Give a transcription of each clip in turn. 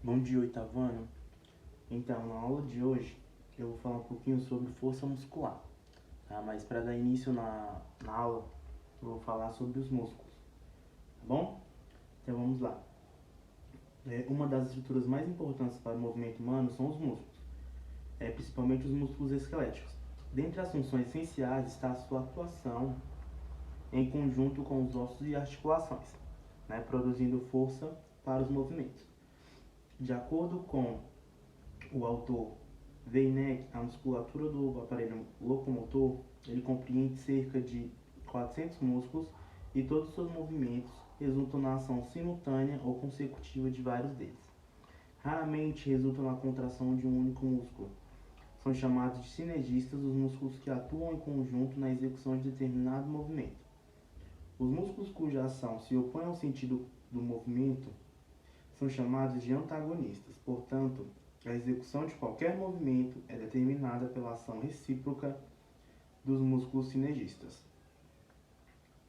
Bom dia, oitavo ano. Então, na aula de hoje, eu vou falar um pouquinho sobre força muscular, tá? Mas para dar início na aula, eu vou falar sobre os músculos, tá bom? Então, vamos lá. Uma das estruturas mais importantes para o movimento humano são os músculos, principalmente os músculos esqueléticos. Dentre as funções essenciais está a sua atuação em conjunto com os ossos e articulações, né? Produzindo força para os movimentos. De acordo com o autor Wernicke, a musculatura do aparelho locomotor, ele compreende cerca de 400 músculos e todos os seus movimentos resultam na ação simultânea ou consecutiva de vários deles. Raramente resultam na contração de um único músculo. São chamados de sinergistas os músculos que atuam em conjunto na execução de determinado movimento. Os músculos cuja ação se opõe ao sentido do movimento são chamados de antagonistas. Portanto, a execução de qualquer movimento é determinada pela ação recíproca dos músculos sinergistas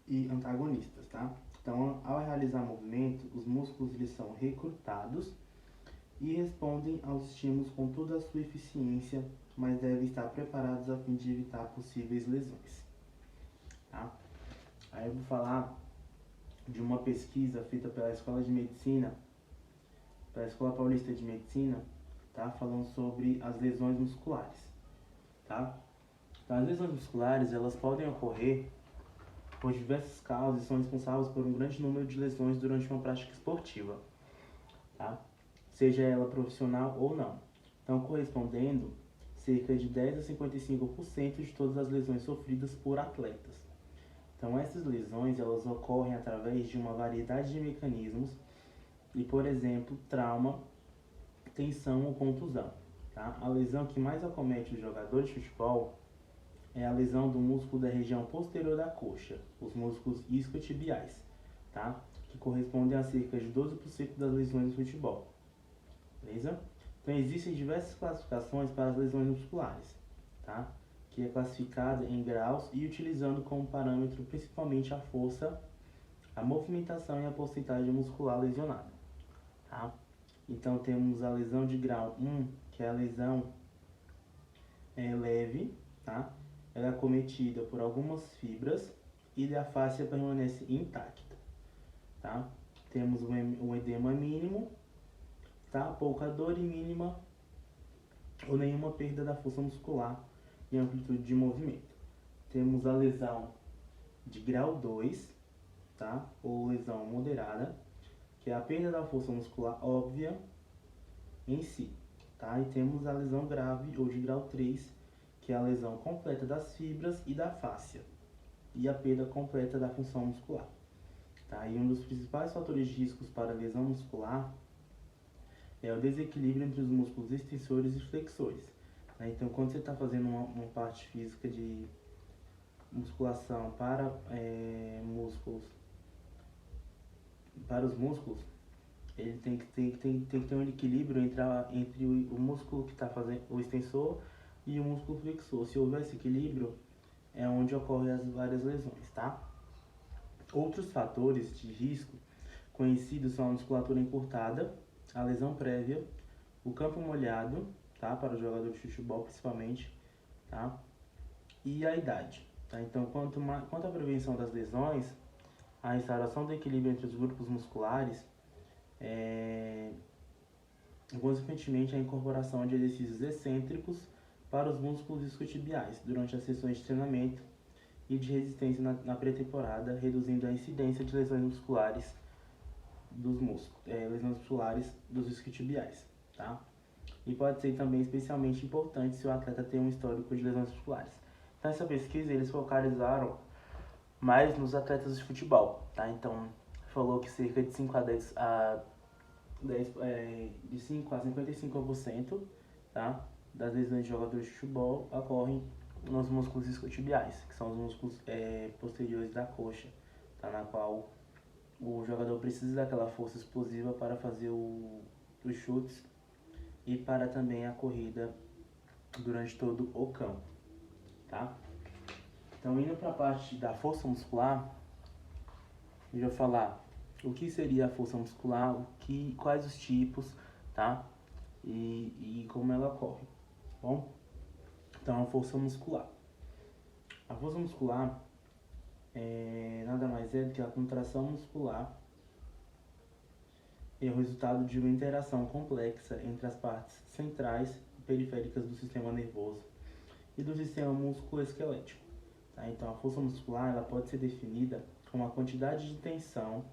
e antagonistas, tá? Então, ao realizar movimento, os músculos eles são recrutados e respondem aos estímulos com toda a sua eficiência, mas devem estar preparados a fim de evitar possíveis lesões, tá? Aí eu vou falar de uma pesquisa feita pela Escola Paulista de Medicina, tá? Falando sobre as lesões musculares, tá? Então, as lesões musculares, elas podem ocorrer por diversas causas e são responsáveis por um grande número de lesões durante uma prática esportiva, tá? Seja ela profissional ou não. Então, correspondendo cerca de 10 a 55% de todas as lesões sofridas por atletas. Então, essas lesões, elas ocorrem através de uma variedade de mecanismos e, por exemplo, trauma, tensão ou contusão, tá? A lesão que mais acomete os jogadores de futebol é a lesão do músculo da região posterior da coxa, os músculos isquiotibiais, tá? Que correspondem a cerca de 12% das lesões do futebol, beleza? Então, existem diversas classificações para as lesões musculares, tá? Que é classificada em graus e utilizando como parâmetro principalmente a força, a movimentação e a porcentagem muscular lesionada, tá? Então, temos a lesão de grau 1, que é a lesão leve, tá? Ela é acometida por algumas fibras e a face permanece intacta, tá? Temos um edema mínimo, tá? Pouca dor e mínima ou nenhuma perda da força muscular e amplitude de movimento. Temos a lesão de grau 2, tá? Ou lesão moderada, que é a perda da força muscular óbvia em si, tá? E temos a lesão grave ou de grau 3, que é a lesão completa das fibras e da fáscia e a perda completa da função muscular, tá? E um dos principais fatores de riscos para a lesão muscular é o desequilíbrio entre os músculos extensores e flexores, né? Então, quando você está fazendo uma parte física de musculação para os músculos, ele tem que ter um equilíbrio entre o músculo que está fazendo o extensor e o músculo flexor. Se houver esse equilíbrio, é onde ocorrem as várias lesões, tá? Outros fatores de risco conhecidos são a musculatura encurtada, a lesão prévia, o campo molhado, tá? Para o jogador de futebol principalmente, tá? E a idade, tá? Então, quanto à prevenção das lesões, a restauração do equilíbrio entre os grupos musculares, consequentemente a incorporação de exercícios excêntricos para os músculos isquiotibiais durante as sessões de treinamento e de resistência na pré-temporada, reduzindo a incidência de lesões musculares dos isquiotibiais, tá? E pode ser também especialmente importante se o atleta tem um histórico de lesões musculares. Então, essa pesquisa eles focalizaram mais nos atletas de futebol, tá? Então, falou que cerca de 5 de 5 a 55%, tá? Das lesões de jogadores de futebol ocorrem nos músculos isquiotibiais, que são os músculos posteriores da coxa, tá? Na qual o jogador precisa daquela força explosiva para fazer os chutes e para também a corrida durante todo o campo, tá? Então, indo para a parte da força muscular, eu já vou falar o que seria a força muscular, quais os tipos, tá? E como ela ocorre, tá bom? Então, a força muscular. A força muscular nada mais é do que a contração muscular é o resultado de uma interação complexa entre as partes centrais e periféricas do sistema nervoso e do sistema musculoesquelético. Tá? Então, a força muscular ela pode ser definida como a quantidade de tensão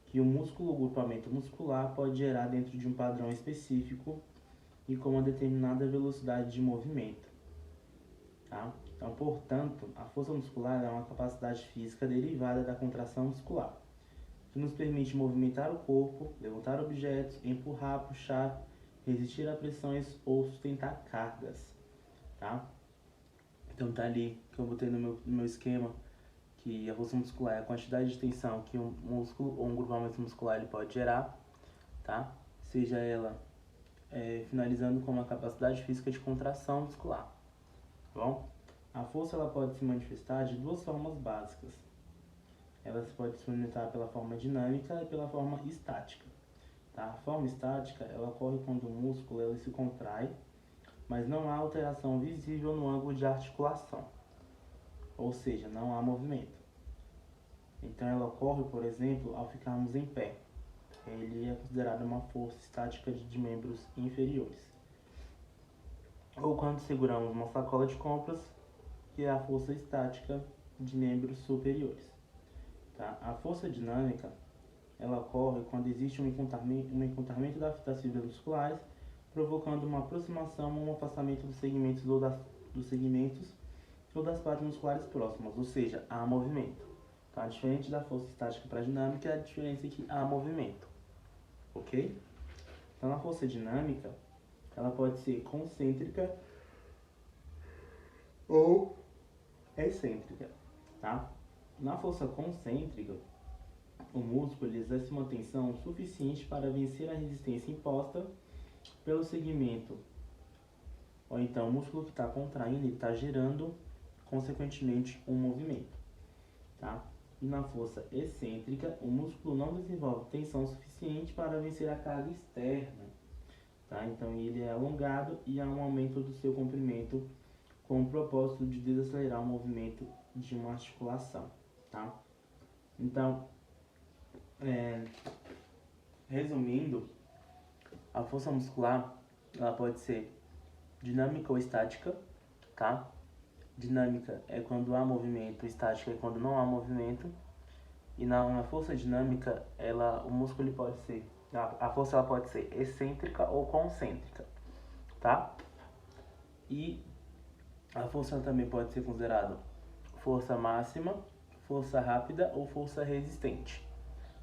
que o músculo ou grupamento muscular pode gerar dentro de um padrão específico e com uma determinada velocidade de movimento. Tá? Então, portanto, a força muscular é uma capacidade física derivada da contração muscular, que nos permite movimentar o corpo, levantar objetos, empurrar, puxar, resistir a pressões ou sustentar cargas. Tá? Então tá ali que eu botei no meu esquema, que a força muscular é a quantidade de tensão que um músculo ou um grupamento muscular ele pode gerar, tá? Seja ela finalizando com uma capacidade física de contração muscular, tá bom? A força ela pode se manifestar de duas formas básicas. Ela se pode se manifestar pela forma dinâmica e pela forma estática. Tá? A forma estática ela ocorre quando o músculo ele se contrai, mas não há alteração visível no ângulo de articulação, ou seja, não há movimento. Então ela ocorre, por exemplo, ao ficarmos em pé. Ele é considerado uma força estática de membros inferiores. Ou quando seguramos uma sacola de compras, que é a força estática de membros superiores. Tá? A força dinâmica ela ocorre quando existe um encurtamento das fibras musculares, provocando uma aproximação ou um afastamento dos segmentos ou das partes musculares próximas, ou seja, há movimento. Tá? Diferente da força estática para a dinâmica, a diferença é que há movimento. Ok? Então, a força dinâmica ela pode ser concêntrica ou excêntrica. Tá? Na força concêntrica, o músculo ele exerce uma tensão suficiente para vencer a resistência imposta pelo segmento. Ou então, o músculo que está contraindo está gerando, consequentemente, um movimento. Tá? E na força excêntrica, o músculo não desenvolve tensão suficiente para vencer a carga externa. Tá? Então, ele é alongado e há um aumento do seu comprimento com o propósito de desacelerar o movimento de uma articulação. Tá? Então, resumindo, a força muscular ela pode ser dinâmica ou estática, tá? Dinâmica é quando há movimento, estática é quando não há movimento. E na força dinâmica, o músculo ele pode ser, a força ela pode ser excêntrica ou concêntrica, tá? E a força também pode ser considerada força máxima, força rápida ou força resistente,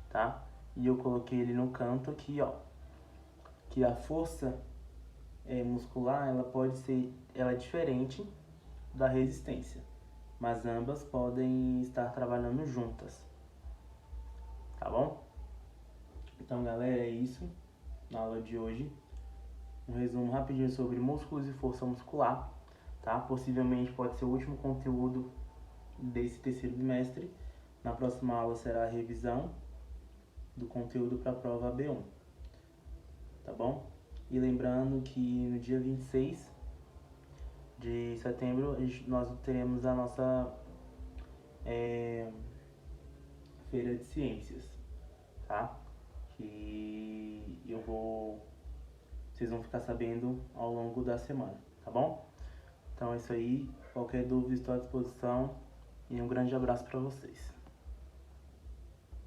tá? E eu coloquei ele no canto aqui, ó, que a força muscular ela é diferente da resistência, mas ambas podem estar trabalhando juntas, tá bom? Então, galera, é isso na aula de hoje. Um resumo rapidinho sobre músculos e força muscular, tá? Possivelmente pode ser o último conteúdo desse terceiro bimestre. Na próxima aula será a revisão do conteúdo para a prova B1, tá bom? E lembrando que no dia 26 de setembro nós teremos a nossa feira de ciências, tá? Que vocês vão ficar sabendo ao longo da semana, tá bom? Então é isso aí, qualquer dúvida estou à disposição e um grande abraço para vocês.